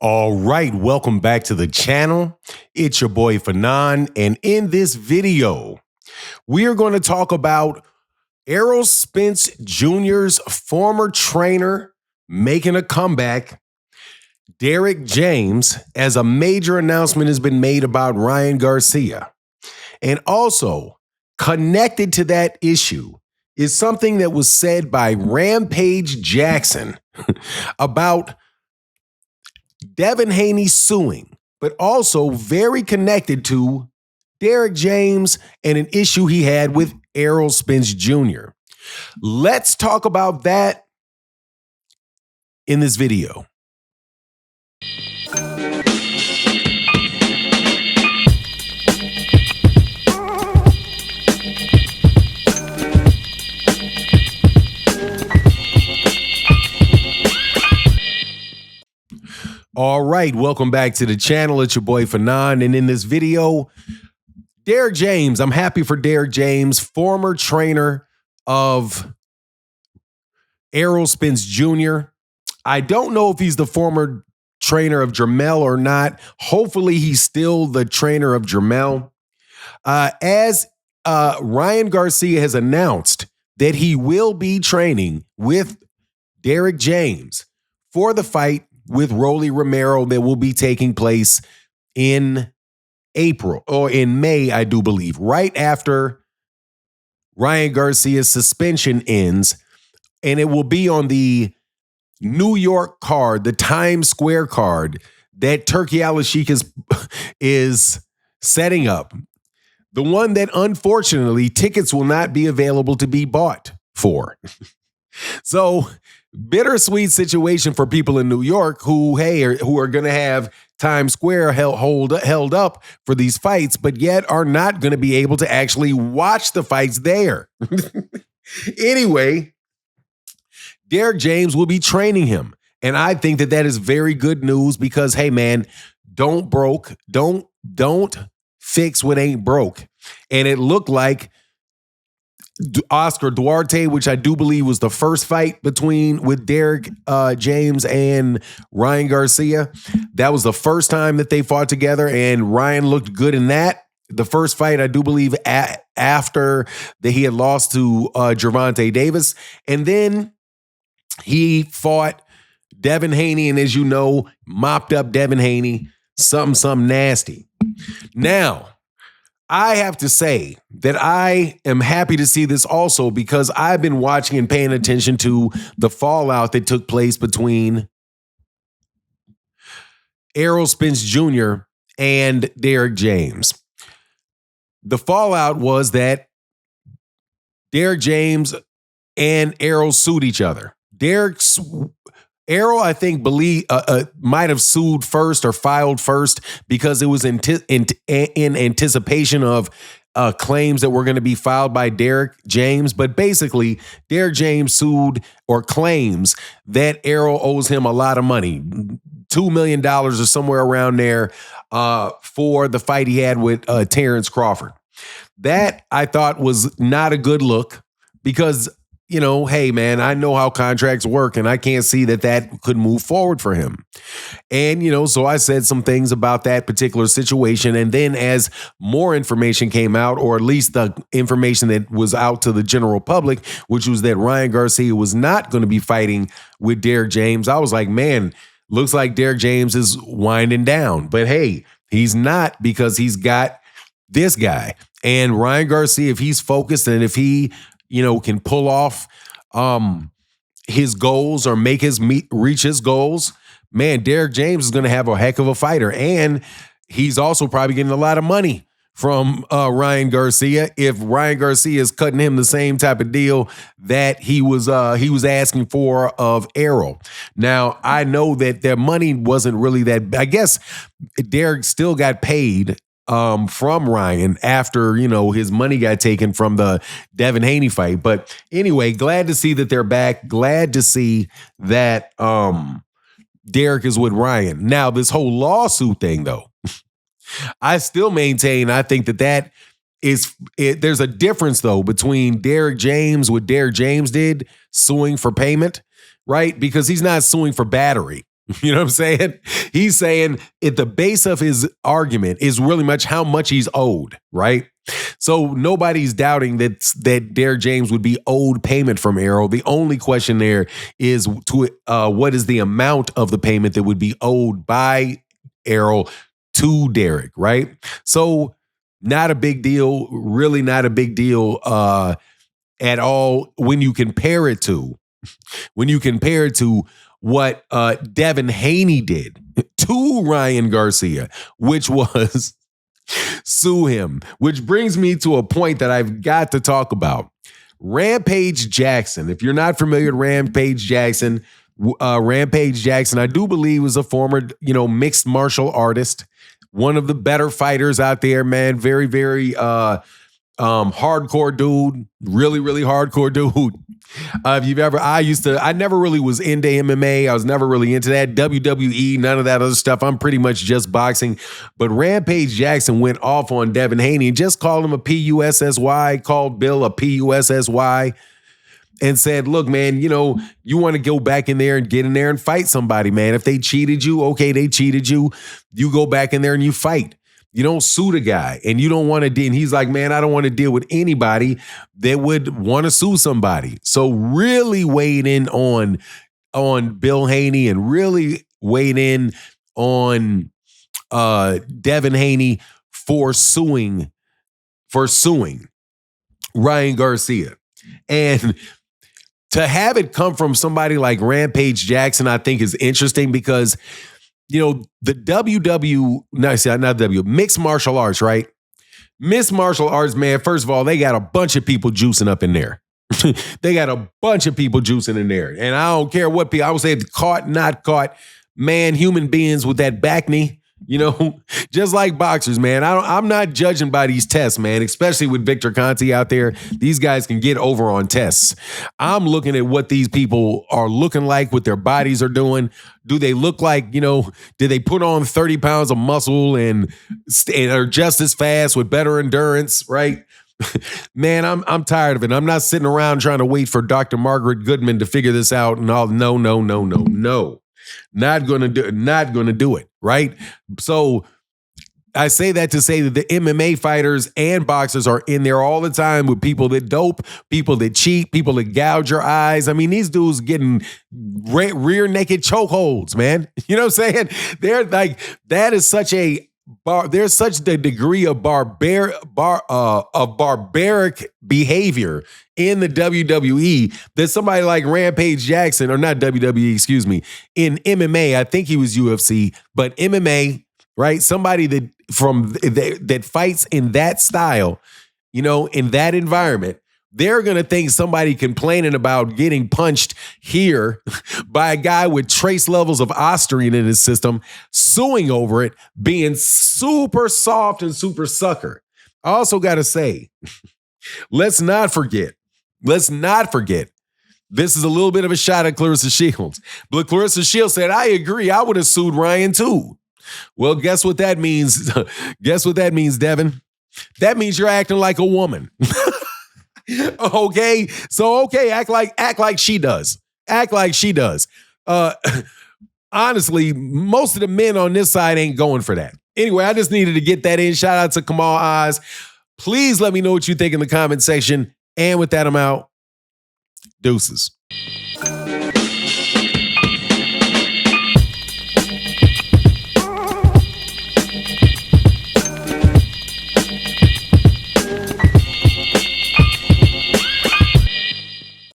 All right, welcome back to the channel. It's your boy Fanon, and in this video, we are going to talk about Errol Spence Jr.'s former trainer making a comeback, Derrick James, as a major announcement has been made about Ryan Garcia. And also, connected to that issue is something that was said by Rampage Jackson about Devin Haney suing, but also very connected to Derrick James and an issue he had with Errol Spence Jr. Let's talk about that in this video. All right, welcome back to the channel. It's your boy Fanon, and in this video, Derrick James, I'm happy for Derrick James, former trainer of Errol Spence Jr. I don't know if he's the former trainer of Jermell or not. Hopefully, he's still the trainer of Jermell. As Ryan Garcia has announced that he will be training with Derrick James for the fight with Rolly Romero that will be taking place in April or in May, I do believe, right after Ryan Garcia's suspension ends. And it will be on the New York card, the Times Square card that Turki Al-Sheikh is setting up. The one that, unfortunately, tickets will not be available to be bought for. So, bittersweet situation for people in New York who are going to have Times Square held up for these fights, but yet are not going to be able to actually watch the fights there. Anyway, Derrick James will be training him, and I think that that is very good news because, hey, man, don't fix what ain't broke. And it looked like Oscar Duarte, which I do believe was the first fight with Derrick James and Ryan Garcia. That was the first time that they fought together, and Ryan looked good in that. The first fight, I do believe, after that he had lost to Gervonta Davis. And then he fought Devin Haney, and as you know, mopped up Devin Haney, something nasty. Now, I have to say that I am happy to see this also because I've been watching and paying attention to the fallout that took place between Errol Spence Jr. and Derrick James. The fallout was that Derrick James and Errol sued each other. Errol, I think, might have sued first or filed first because it was in anticipation of claims that were going to be filed by Derrick James. But basically, Derrick James sued or claims that Errol owes him a lot of money, $2 million or somewhere around there for the fight he had with Terrence Crawford. That, I thought, was not a good look because, you know, hey, man, I know how contracts work, and I can't see that could move forward for him. And, you know, so I said some things about that particular situation. And then as more information came out, or at least the information that was out to the general public, which was that Ryan Garcia was not going to be fighting with Derrick James, I was like, man, looks like Derrick James is winding down. But hey, he's not, because he's got this guy. And Ryan Garcia, if he's focused and if he, you know, can pull off his goals or reach his goals, man, Derrick James is going to have a heck of a fighter. And he's also probably getting a lot of money from Ryan Garcia if Ryan Garcia is cutting him the same type of deal that he was asking for of Errol. Now, I know that their money wasn't really that. I guess Derrick still got paid from Ryan after, you know, his money got taken from the Devin Haney fight. But anyway, glad to see that they're back. Glad to see that Derrick is with Ryan. Now, this whole lawsuit thing, though, I still maintain, I think that there's a difference, though, between Derrick James, what Derrick James did, suing for payment, right? Because he's not suing for battery. You know what I'm saying? He's saying at the base of his argument is really much how much he's owed, right? So nobody's doubting that Derrick James would be owed payment from Errol. The only question there is what is the amount of the payment that would be owed by Errol to Derrick, right? So not a big deal, really not a big deal at all when you compare it to what Devin Haney did to Ryan Garcia, which was sue him, which brings me to a point that I've got to talk about. Rampage Jackson. If you're not familiar with Rampage Jackson, I do believe was a former, mixed martial artist, one of the better fighters out there, man. Very, very hardcore dude, really, really hardcore dude. If you've ever, I never really was into MMA. I was never really into that. WWE, none of that other stuff. I'm pretty much just boxing. But Rampage Jackson went off on Devin Haney and just called him a PUSSY, called Bill a PUSSY, and said, look, man, you want to go back in there and get in there and fight somebody, man. If they cheated you, okay, they cheated you. You go back in there and you fight. You don't sue the guy, and you don't want to deal. And he's like, man, I don't want to deal with anybody that would want to sue somebody. So really weighed in on Bill Haney and really weighed in on Devin Haney for suing Ryan Garcia. And to have it come from somebody like Rampage Jackson, I think is interesting because the mixed martial arts, right? Mixed martial arts, man, first of all, they got a bunch of people juicing up in there. They got a bunch of people juicing in there. And I don't care what people, I would say caught, not caught, man, human beings with that back knee, just like boxers, man. I'm not judging by these tests, man, especially with Victor Conte out there. These guys can get over on tests. I'm looking at what these people are looking like, what their bodies are doing. Do they look like, did they put on 30 pounds of muscle and are just as fast with better endurance, right? Man, I'm tired of it. I'm not sitting around trying to wait for Dr. Margaret Goodman to figure this out and all. No. Not gonna do it, right? So I say that to say that the MMA fighters and boxers are in there all the time with people that dope, people that cheat, people that gouge your eyes. I mean, these dudes getting rear naked chokeholds, man. You know what I'm saying? They're like, that is such a there's such the degree of barbaric behavior in the WWE that somebody like Rampage Jackson, or not WWE, excuse me, in MMA, I think he was UFC, but MMA, right? Somebody that fights in that style, in that environment, they're going to think somebody complaining about getting punched here by a guy with trace levels of ostarine in his system, suing over it, being super soft and super sucker. I also got to say, let's not forget, this is a little bit of a shot at Clarissa Shields. But Clarissa Shields said, I agree, I would have sued Ryan too. Well, guess what that means? Guess what that means, Devin? That means you're acting like a woman. Okay, so act like she does. Act like she does. Honestly, most of the men on this side ain't going for that. Anyway, I just needed to get that in. Shout out to Kamal Oz. Please let me know what you think in the comment section. And with that, I'm out. Deuces.